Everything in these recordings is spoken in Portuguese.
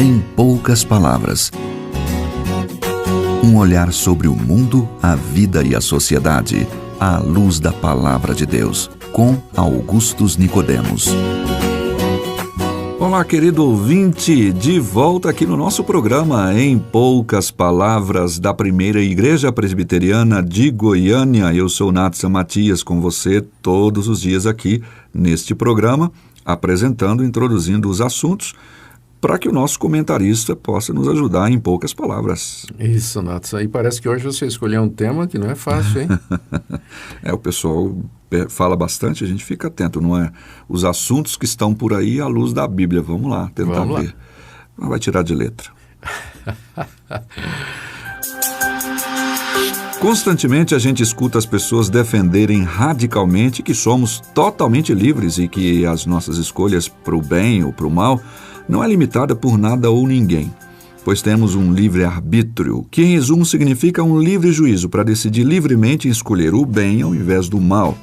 Em poucas palavras. Um olhar sobre o mundo, a vida e a sociedade, à luz da Palavra de Deus, com Augustus Nicodemos. Olá, querido ouvinte, de volta aqui no nosso programa Em Poucas Palavras, da Primeira Igreja Presbiteriana de Goiânia. Eu sou Natsan Matias, com você todos os dias aqui neste programa, apresentando e introduzindo os assuntos para que o nosso comentarista possa nos ajudar em poucas palavras. Isso, Natsan. E parece que hoje você escolheu um tema que não é fácil, hein? O pessoal fala bastante, a gente fica atento, não é? Os assuntos que estão por aí à luz da Bíblia. Vamos lá, tentar ver. Mas vai tirar de letra. Constantemente a gente escuta as pessoas defenderem radicalmente que somos totalmente livres e que as nossas escolhas para o bem ou para o mal não é limitada por nada ou ninguém, pois temos um livre-arbítrio, que em resumo significa um livre juízo para decidir livremente escolher o bem ao invés do mal.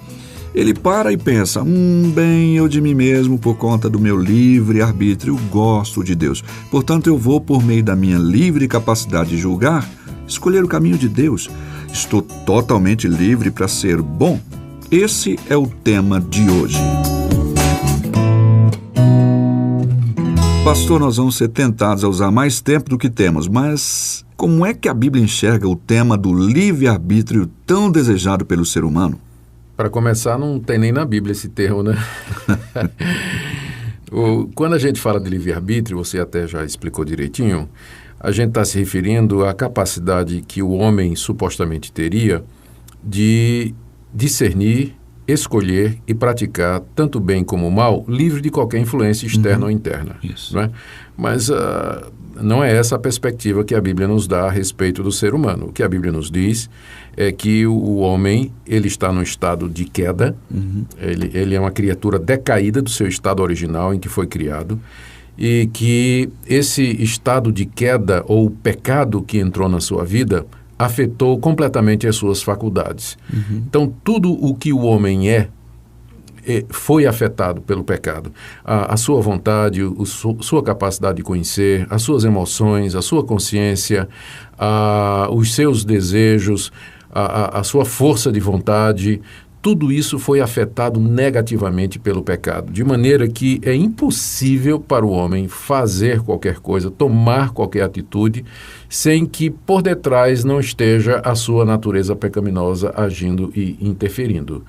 Ele para e pensa, bem, eu de mim mesmo, por conta do meu livre-arbítrio, gosto de Deus. Portanto, eu vou, por meio da minha livre capacidade de julgar, escolher o caminho de Deus. Estou totalmente livre para ser bom. Esse é o tema de hoje. Pastor, nós vamos ser tentados a usar mais tempo do que temos, mas como é que a Bíblia enxerga o tema do livre-arbítrio tão desejado pelo ser humano? Para começar, não tem nem na Bíblia esse termo, né? Quando a gente fala de livre-arbítrio, você até já explicou direitinho, a gente está se referindo à capacidade que o homem supostamente teria de discernir, escolher e praticar tanto o bem como o mal, livre de qualquer influência externa ou interna. Isso. Não é? Mas não é essa a perspectiva que a Bíblia nos dá a respeito do ser humano. O que a Bíblia nos diz é que o homem ele está num estado de queda, ele é uma criatura decaída do seu estado original em que foi criado, e que esse estado de queda ou pecado que entrou na sua vida afetou completamente as suas faculdades. Então, tudo o que o homem foi afetado pelo pecado. A sua vontade, sua capacidade de conhecer, as suas emoções, a sua consciência, os seus desejos, a sua força de vontade, tudo isso foi afetado negativamente pelo pecado, de maneira que é impossível para o homem fazer qualquer coisa, tomar qualquer atitude, sem que por detrás não esteja a sua natureza pecaminosa agindo e interferindo.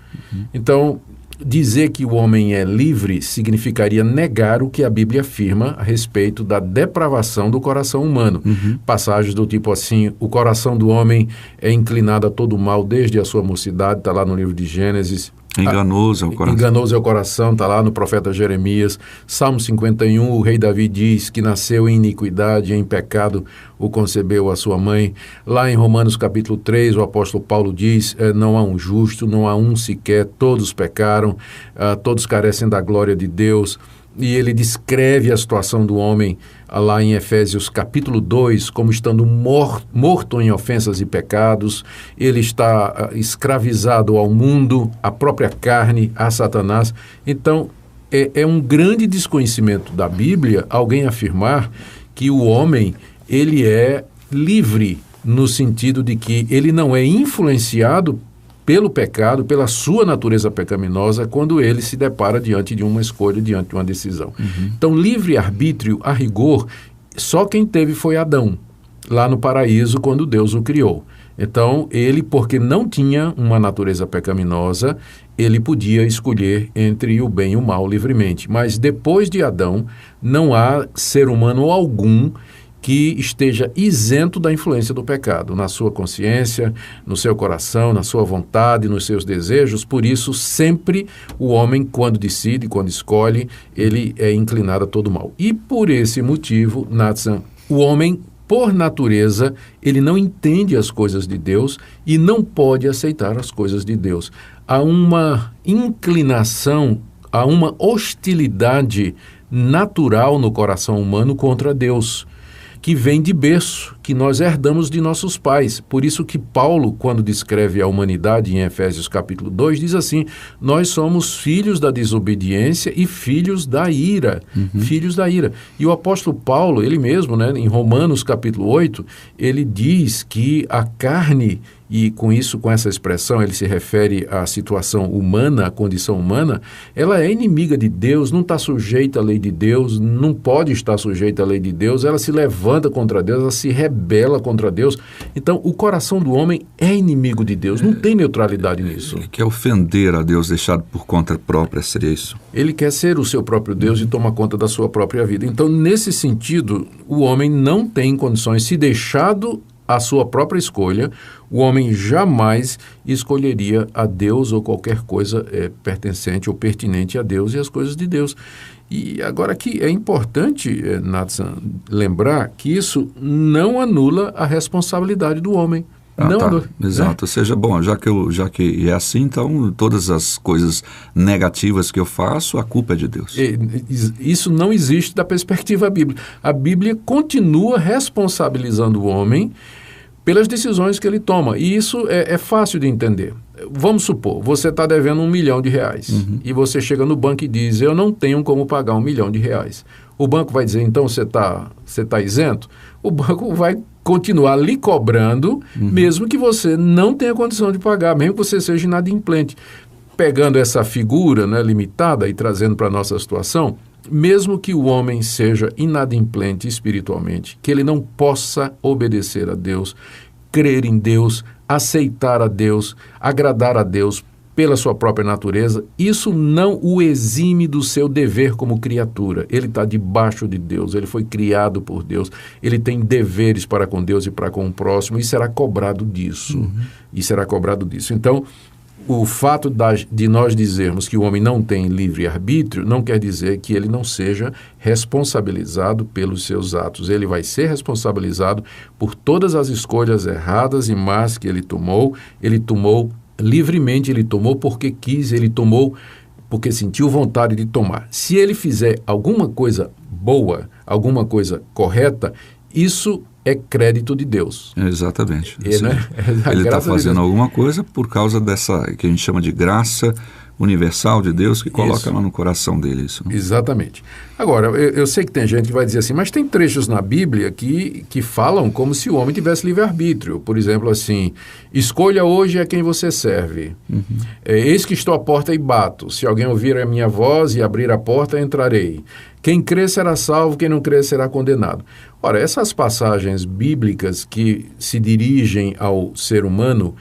Então, dizer que o homem é livre significaria negar o que a Bíblia afirma a respeito da depravação do coração humano. Passagens do tipo assim, o coração do homem é inclinado a todo mal desde a sua mocidade, está lá no livro de Gênesis. Enganoso é o coração. Enganoso é o coração, está lá no profeta Jeremias. Salmo 51, o rei Davi diz que nasceu em iniquidade, em pecado o concebeu a sua mãe. Lá em Romanos capítulo 3, o apóstolo Paulo diz, não há um justo, não há um sequer, todos pecaram, todos carecem da glória de Deus. E ele descreve a situação do homem lá em Efésios capítulo 2 como estando morto em ofensas e pecados. Ele está escravizado ao mundo, à própria carne, a Satanás. Então, é um grande desconhecimento da Bíblia alguém afirmar que o homem ele é livre no sentido de que ele não é influenciado pelo pecado, pela sua natureza pecaminosa, quando ele se depara diante de uma escolha, diante de uma decisão. Então, livre-arbítrio, a rigor, só quem teve foi Adão, lá no paraíso, quando Deus o criou. Então, ele, porque não tinha uma natureza pecaminosa, ele podia escolher entre o bem e o mal livremente. Mas depois de Adão, não há ser humano algum que esteja isento da influência do pecado, na sua consciência, no seu coração, na sua vontade, nos seus desejos. Por isso, sempre o homem, quando decide, quando escolhe, ele é inclinado a todo mal. E por esse motivo, Natsan, o homem, por natureza, ele não entende as coisas de Deus e não pode aceitar as coisas de Deus. Há uma inclinação, há uma hostilidade natural no coração humano contra Deus, que vem de berço, que nós herdamos de nossos pais. Por isso que Paulo, quando descreve a humanidade em Efésios capítulo 2, diz assim: nós somos filhos da desobediência e filhos da ira. Filhos da ira. E o apóstolo Paulo, ele mesmo, né, em Romanos capítulo 8, ele diz que a carne, e com essa expressão, ele se refere à situação humana, à condição humana, ela é inimiga de Deus, não está sujeita à lei de Deus, não pode estar sujeita à lei de Deus, ela se levanta contra Deus, ela se rebela contra Deus. Então, o coração do homem é inimigo de Deus, não tem neutralidade nisso. Ele quer ofender a Deus, deixado por conta própria, seria isso? Ele quer ser o seu próprio Deus e tomar conta da sua própria vida. Então, nesse sentido, o homem não tem condições, se deixado a sua própria escolha, o homem jamais escolheria a Deus ou qualquer coisa pertencente ou pertinente a Deus e as coisas de Deus. E agora aqui é importante, Nathan, lembrar que isso não anula a responsabilidade do homem. Exato, ou seja, bom, já que é assim, então todas as coisas negativas que eu faço, a culpa é de Deus. Isso não existe da perspectiva bíblica. A Bíblia continua responsabilizando o homem pelas decisões que ele toma, e isso é fácil de entender. Vamos supor, você está devendo R$1 milhão e você chega no banco e diz: eu não tenho como pagar R$1 milhão. O banco vai dizer: então você tá isento? O banco vai continuar lhe cobrando, mesmo que você não tenha condição de pagar, mesmo que você seja inadimplente. Pegando essa figura, né, limitada e trazendo para a nossa situação, mesmo que o homem seja inadimplente espiritualmente, que ele não possa obedecer a Deus, crer em Deus, aceitar a Deus, agradar a Deus pela sua própria natureza, isso não o exime do seu dever como criatura. Ele está debaixo de Deus, ele foi criado por Deus, ele tem deveres para com Deus e para com o próximo, e será cobrado disso. Então, o fato de nós dizermos que o homem não tem livre-arbítrio não quer dizer que ele não seja responsabilizado pelos seus atos. Ele vai ser responsabilizado por todas as escolhas erradas e más que ele tomou. Ele tomou livremente, ele tomou porque quis, ele tomou porque sentiu vontade de tomar. Se ele fizer alguma coisa boa, alguma coisa correta, isso é crédito de Deus. Exatamente. Né? Ele está fazendo alguma coisa por causa dessa, que a gente chama de graça universal de Deus, que coloca lá no coração dele isso. Exatamente. Agora, eu sei que tem gente que vai dizer assim, mas tem trechos na Bíblia que falam como se o homem tivesse livre-arbítrio. Por exemplo, assim: escolha hoje a quem você serve. Eis que estou à porta e bato. Se alguém ouvir a minha voz e abrir a porta, entrarei. Quem crer será salvo, quem não crer será condenado. Ora, essas passagens bíblicas que se dirigem ao ser humano,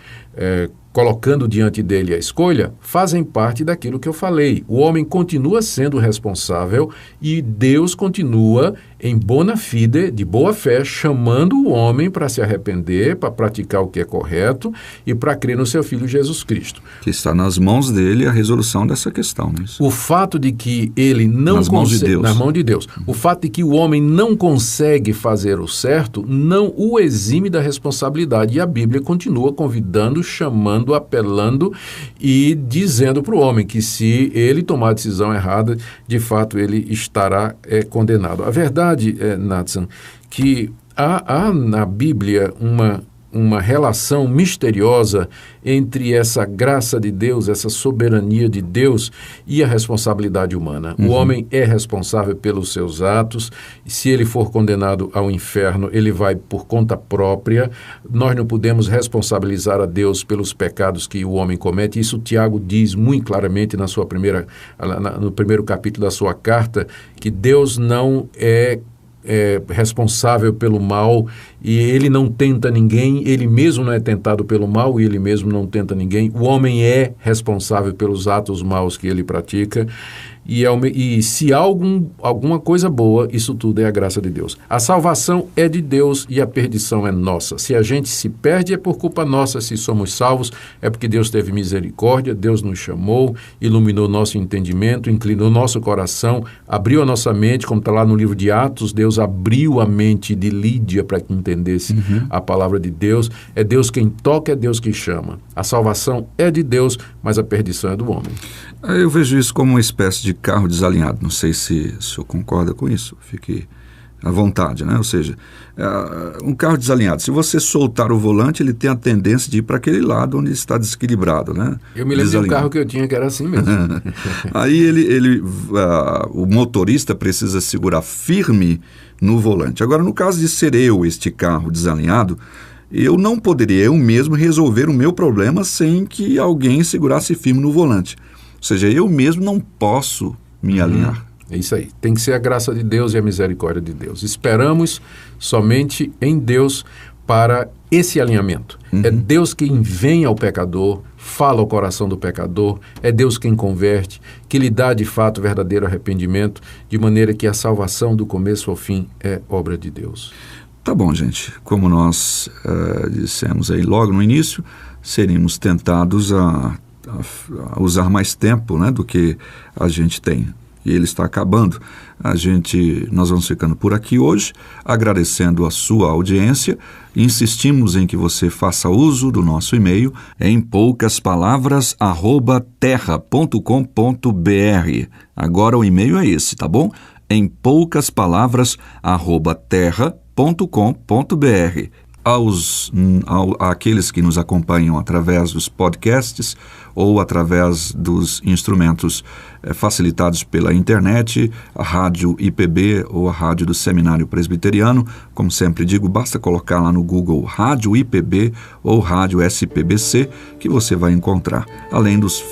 colocando diante dele a escolha, fazem parte daquilo que eu falei. O homem continua sendo responsável e Deus continua em bona fide, de boa fé, chamando o homem para se arrepender, para praticar o que é correto e para crer no seu Filho Jesus Cristo. Que está nas mãos dele a resolução dessa questão. Né? O fato de que ele não nas mãos de Deus. Nas mãos de Deus. O fato de que o homem não consegue fazer o certo não o exime da responsabilidade. E a Bíblia continua convidando, chamando, apelando e dizendo para o homem que se ele tomar a decisão errada, de fato ele estará condenado. A verdade, Nathan, que há na Bíblia uma relação misteriosa entre essa graça de Deus, essa soberania de Deus e a responsabilidade humana. O homem é responsável pelos seus atos, e se ele for condenado ao inferno, ele vai por conta própria. Nós não podemos responsabilizar a Deus pelos pecados que o homem comete. Isso Tiago diz muito claramente no primeiro capítulo da sua carta, que Deus não é responsável pelo mal e ele não tenta ninguém, ele mesmo não é tentado pelo mal e ele mesmo não tenta ninguém. O homem é responsável pelos atos maus que ele pratica e se há alguma coisa boa, isso tudo é a graça de Deus. A salvação é de Deus e a perdição é nossa. Se a gente se perde é por culpa nossa, se somos salvos é porque Deus teve misericórdia, Deus nos chamou, iluminou nosso entendimento, inclinou nosso coração, abriu a nossa mente, como está lá no livro de Atos, Deus abriu a mente de Lídia para que entendesse a palavra de Deus. É Deus quem toca, é Deus que chama. A salvação é de Deus, mas a perdição é do homem. Eu vejo isso como uma espécie de carro desalinhado. Não sei se o senhor concorda com isso. Fique à vontade, né? Ou seja, um carro desalinhado, se você soltar o volante, ele tem a tendência de ir para aquele lado onde está desequilibrado, né? Eu me lembro de um carro que eu tinha que era assim mesmo. Aí o motorista precisa segurar firme no volante. Agora, no caso de ser este carro desalinhado, eu não poderia eu mesmo resolver o meu problema sem que alguém segurasse firme no volante. Ou seja, eu mesmo não posso me alinhar. É isso aí. Tem que ser a graça de Deus e a misericórdia de Deus. Esperamos somente em Deus para esse alinhamento. É Deus quem vem ao pecador, fala ao coração do pecador, é Deus quem converte, que lhe dá de fato verdadeiro arrependimento, de maneira que a salvação do começo ao fim é obra de Deus. Tá bom, gente. Como nós dissemos aí logo no início, seríamos tentados a usar mais tempo, né, do que a gente tem. E ele está acabando. Nós vamos ficando por aqui hoje, agradecendo a sua audiência. Insistimos em que você faça uso do nosso e-mail em poucaspalavras@terra.com.br. Agora o e-mail é esse, tá bom? Em poucaspalavras@terra.com.br. Àqueles que nos acompanham através dos podcasts ou através dos instrumentos facilitados pela internet, a Rádio IPB ou a Rádio do Seminário Presbiteriano, como sempre digo, basta colocar lá no Google Rádio IPB ou Rádio SPBC que você vai encontrar. Além dos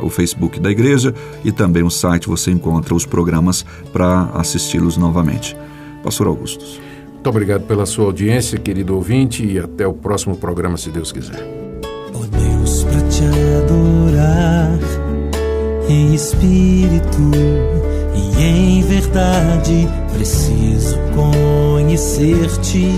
o Facebook da igreja e também o site, você encontra os programas para assisti-los novamente. Pastor Augusto. Muito obrigado pela sua audiência, querido ouvinte, e até o próximo programa, se Deus quiser. Ó Deus, pra te adorar em espírito e em verdade, preciso conhecer-te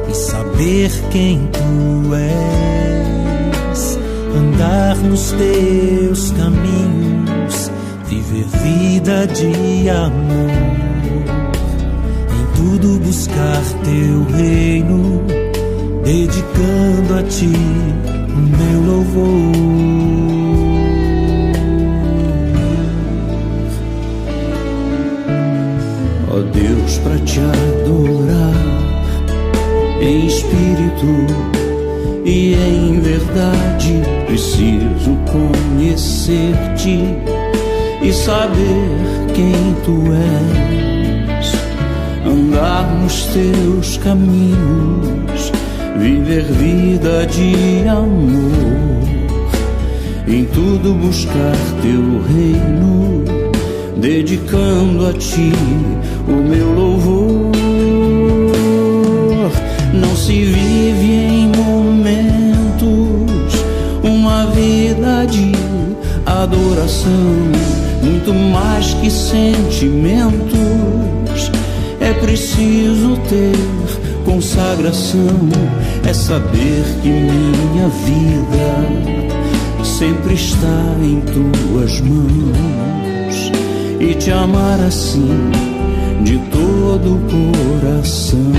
e saber quem tu és, andar nos teus caminhos, viver vida de amor. Tudo buscar teu reino, dedicando a ti o meu louvor. Ó Deus, pra te adorar em espírito e em verdade, preciso conhecer-te e saber quem tu és, andar nos teus caminhos, viver vida de amor, em tudo buscar teu reino, dedicando a ti o meu louvor. Não se vive em momentos uma vida de adoração, muito mais que sentimentos. É preciso ter consagração, é saber que minha vida sempre está em tuas mãos e te amar assim de todo o coração.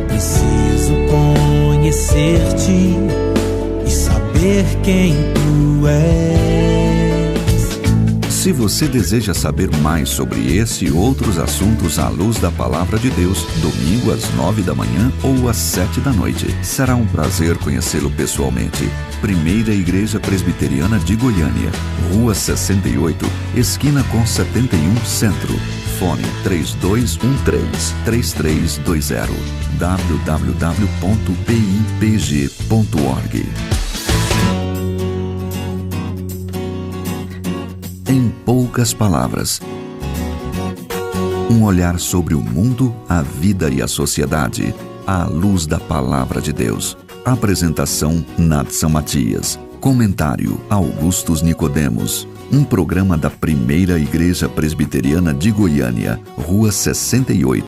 Preciso conhecer-te e saber quem tu és. Se você deseja saber mais sobre esse e outros assuntos à luz da Palavra de Deus, domingo às 9 da manhã ou às 7 da noite, será um prazer conhecê-lo pessoalmente. Primeira Igreja Presbiteriana de Goiânia, Rua 68, esquina com 71 Centro. Fone 3213-3320 www.pipg.org. Em poucas palavras, um olhar sobre o mundo, a vida e a sociedade, à luz da Palavra de Deus. Apresentação Nadson Matias. Comentário Augustus Nicodemos. Um programa da Primeira Igreja Presbiteriana de Goiânia, Rua 68.